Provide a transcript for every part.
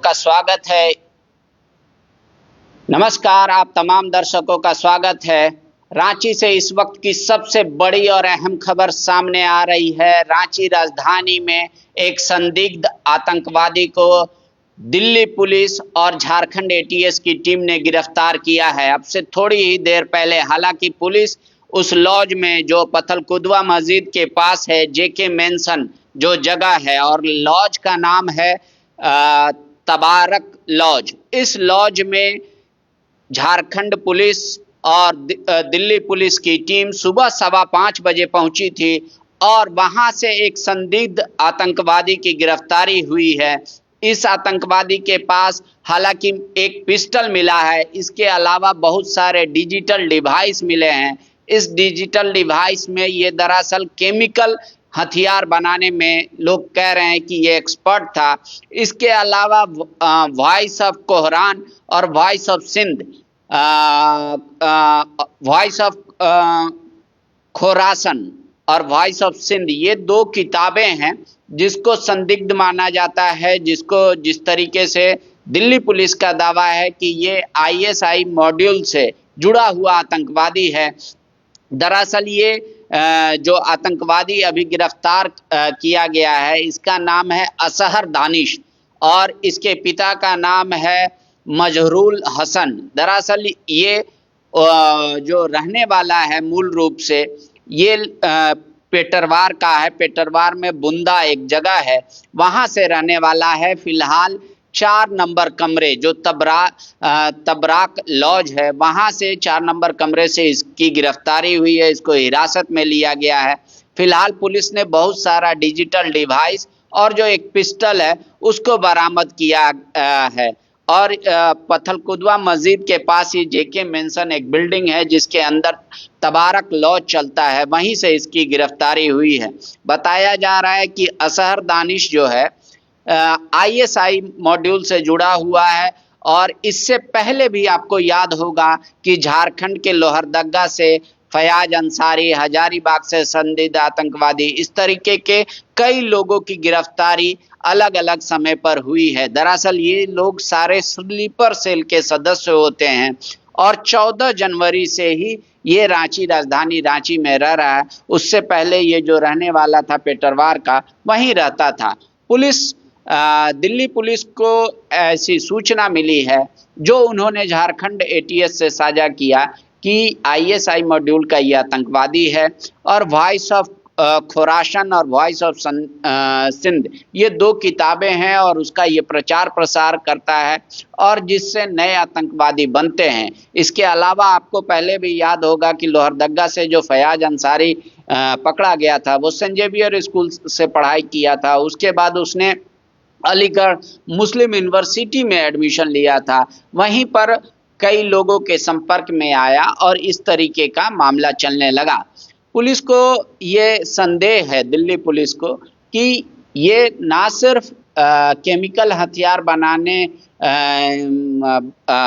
का स्वागत है। नमस्कार, आप तमाम दर्शकों का स्वागत है। रांची से इस वक्त की सबसे बड़ी और अहम खबर सामने आ रही है। रांची राजधानी में एक संदिग्ध आतंकवादी को दिल्ली पुलिस और झारखंड एटीएस की टीम ने गिरफ्तार किया है। अब से थोड़ी ही देर पहले हालांकि पुलिस उस लॉज में जो पथलकुदवा मस्जिद के पास है, जेके मेंशन जो जगह है, और लॉज का नाम है तबारक लॉज। इस लॉज में झारखंड पुलिस और दिल्ली पुलिस की टीम सुबह 5:15 बजे पहुंची थी और वहां से एक संदिग्ध आतंकवादी की गिरफ्तारी हुई है। इस आतंकवादी के पास हालांकि एक पिस्टल मिला है, इसके अलावा बहुत सारे डिजिटल डिवाइस मिले हैं। इस डिजिटल डिवाइस में ये दरअसल केमिकल हथियार बनाने में लोग कह रहे हैं कि ये एक्सपर्ट था। इसके अलावा वॉइस ऑफ कोहरान और voice of Sindh, voice of Khorasan और वॉइस ऑफ सिंध, ये 2 किताबें हैं जिसको संदिग्ध माना जाता है, जिस तरीके से दिल्ली पुलिस का दावा है कि ये आईएसआई मॉड्यूल से जुड़ा हुआ आतंकवादी है। दरअसल ये जो आतंकवादी अभी गिरफ्तार किया गया है, इसका नाम है असहर दानिश और इसके पिता का नाम है मजहरुल हसन। दरअसल ये जो रहने वाला है मूल रूप से ये पेटरवार का है। पेटरवार में बुंदा एक जगह है, वहां से रहने वाला है। फिलहाल 4 नंबर कमरे जो तबराक लॉज है, वहां से 4 नंबर कमरे से इसकी गिरफ्तारी हुई है। इसको हिरासत में लिया गया है। फिलहाल पुलिस ने बहुत सारा डिजिटल डिवाइस और जो एक पिस्टल है उसको बरामद किया है। और पथलकुदवा मस्जिद के पास ही जेके मेंशन एक बिल्डिंग है जिसके अंदर तबारक लॉज चलता है, वहीं से इसकी गिरफ्तारी हुई है। बताया जा रहा है कि असहर दानिश जो है आईएसआई मॉड्यूल से जुड़ा हुआ है और इससे पहले भी आपको याद होगा कि झारखंड के लोहरदगा से फयाज अंसारी, हजारीबाग से संदिग्ध आतंकवादी, इस तरीके के कई लोगों की गिरफ्तारी अलग अलग समय पर हुई है। दरअसल ये लोग सारे स्लीपर सेल के सदस्य होते हैं और 14 जनवरी से ही ये राजधानी रांची में रह रहा है। उससे पहले ये जो रहने वाला था पेटरवार का, वहीं रहता था। दिल्ली पुलिस को ऐसी सूचना मिली है जो उन्होंने झारखंड एटीएस से साझा किया कि आईएसआई मॉड्यूल का ये आतंकवादी है और वॉइस ऑफ खोरासन और वॉइस ऑफ सिंध, ये 2 किताबें हैं और उसका ये प्रचार प्रसार करता है और जिससे नए आतंकवादी बनते हैं। इसके अलावा आपको पहले भी याद होगा कि लोहरदगा से जो फयाज अंसारी पकड़ा गया था, वो सेंट जेवियर स्कूल से पढ़ाई किया था। उसके बाद उसने अलीगढ़ मुस्लिम यूनिवर्सिटी में एडमिशन लिया था। वहीं पर कई लोगों के संपर्क में आया और इस तरीके का मामला चलने लगा। पुलिस को ये संदेह है, दिल्ली पुलिस को, कि ये ना सिर्फ केमिकल हथियार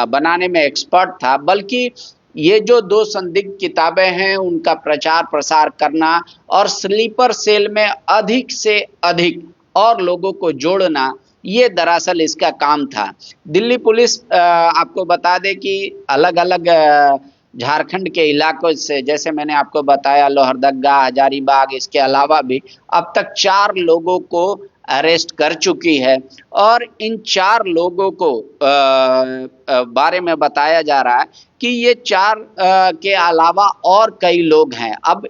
बनाने में एक्सपर्ट था, बल्कि ये जो 2 संदिग्ध किताबें हैं उनका प्रचार प्रसार करना और स्लीपर सेल में अधिक से अधिक और लोगों को जोड़ना, ये दरअसल इसका काम था। दिल्ली पुलिस आपको बता दें कि अलग अलग झारखंड के इलाकों से, जैसे मैंने आपको बताया लोहरदगा, हजारीबाग, इसके अलावा भी अब तक 4 लोगों को अरेस्ट कर चुकी है और इन 4 लोगों को बारे में बताया जा रहा है कि ये 4 के अलावा और कई लोग हैं। अब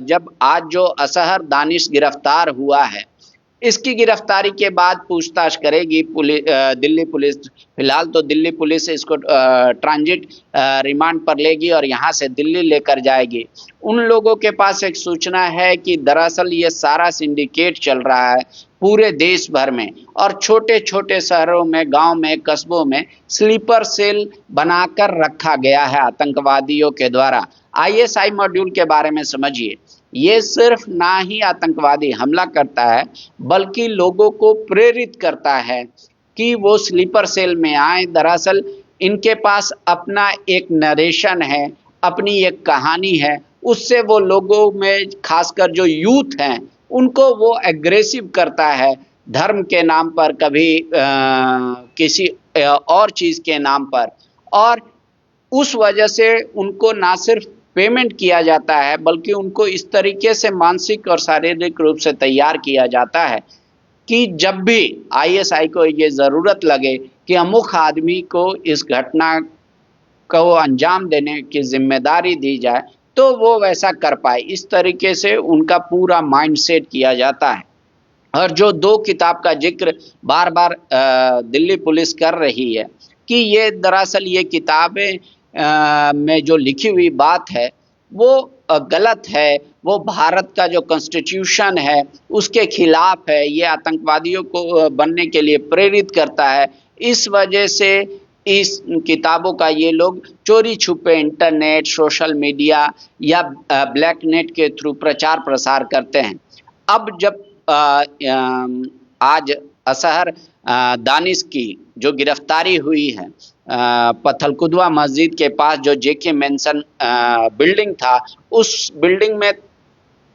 जब आज जो असहर दानिश गिरफ्तार हुआ है, इसकी गिरफ्तारी के बाद पूछताछ करेगी दिल्ली पुलिस। फिलहाल तो दिल्ली पुलिस इसको ट्रांजिट रिमांड पर लेगी और यहाँ से दिल्ली लेकर जाएगी। उन लोगों के पास एक सूचना है कि दरअसल ये सारा सिंडिकेट चल रहा है पूरे देश भर में और छोटे छोटे शहरों में, गांव में, कस्बों में स्लीपर सेल बनाकर रखा गया है आतंकवादियों के द्वारा। आईएसआई मॉड्यूल के बारे में समझिए, ये सिर्फ ना ही आतंकवादी हमला करता है बल्कि लोगों को प्रेरित करता है कि वो स्लीपर सेल में आए। दरअसल इनके पास अपना एक नरेशन है, अपनी एक कहानी है, उससे वो लोगों में खासकर जो यूथ हैं उनको वो एग्रेसिव करता है। धर्म के नाम पर, कभी किसी और चीज़ के नाम पर, और उस वजह से उनको ना सिर्फ पेमेंट किया जाता है बल्कि उनको इस तरीके से मानसिक और शारीरिक रूप से तैयार किया जाता है कि जब भी आईएसआई को ये ज़रूरत लगे कि अमुक आदमी को इस घटना को अंजाम देने की जिम्मेदारी दी जाए तो वो वैसा कर पाए। इस तरीके से उनका पूरा माइंडसेट किया जाता है। और जो 2 किताब का जिक्र बार बार दिल्ली पुलिस कर रही है कि ये दरअसल ये किताबें में जो लिखी हुई बात है वो गलत है, वो भारत का जो कॉन्स्टिट्यूशन है उसके खिलाफ है, ये आतंकवादियों को बनने के लिए प्रेरित करता है। इस वजह से इस किताबों का ये लोग चोरी छुपे इंटरनेट, सोशल मीडिया या ब्लैक नेट के थ्रू प्रचार प्रसार करते हैं। अब जब आज असहर दानिश की जो गिरफ्तारी हुई है पथलकुदवा मस्जिद के पास जो जेके मेंशन बिल्डिंग था, उस बिल्डिंग में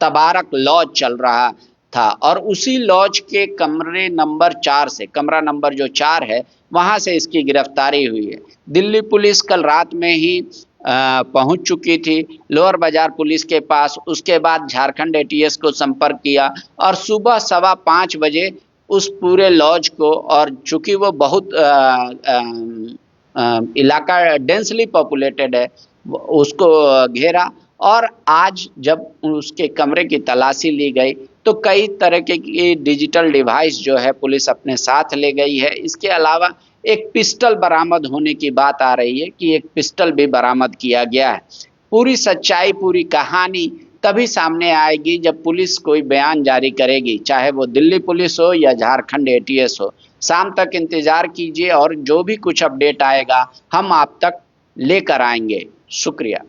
तबारक लॉज चल रहा था और उसी लॉज के कमरे नंबर 4 से, कमरा नंबर जो 4 है, वहां से इसकी गिरफ्तारी हुई है। दिल्ली पुलिस कल रात में ही पहुंच चुकी थी लोअर बाजार पुलिस के पास। उसके बाद झारखंड एटीएस को संपर्क किया और सुबह 5:15 बजे उस पूरे लॉज को, और चूंकि वो बहुत इलाका डेंसली पॉपुलेटेड है, उसको घेरा। और आज जब उसके कमरे की तलाशी ली गई तो कई तरह के डिजिटल डिवाइस जो है पुलिस अपने साथ ले गई है। इसके अलावा एक पिस्टल बरामद होने की बात आ रही है कि एक पिस्टल भी बरामद किया गया है। पूरी सच्चाई, पूरी कहानी तभी सामने आएगी जब पुलिस कोई बयान जारी करेगी, चाहे वो दिल्ली पुलिस हो या झारखंड एटीएस हो। शाम तक इंतजार कीजिए और जो भी कुछ अपडेट आएगा हम आप तक लेकर आएंगे। शुक्रिया।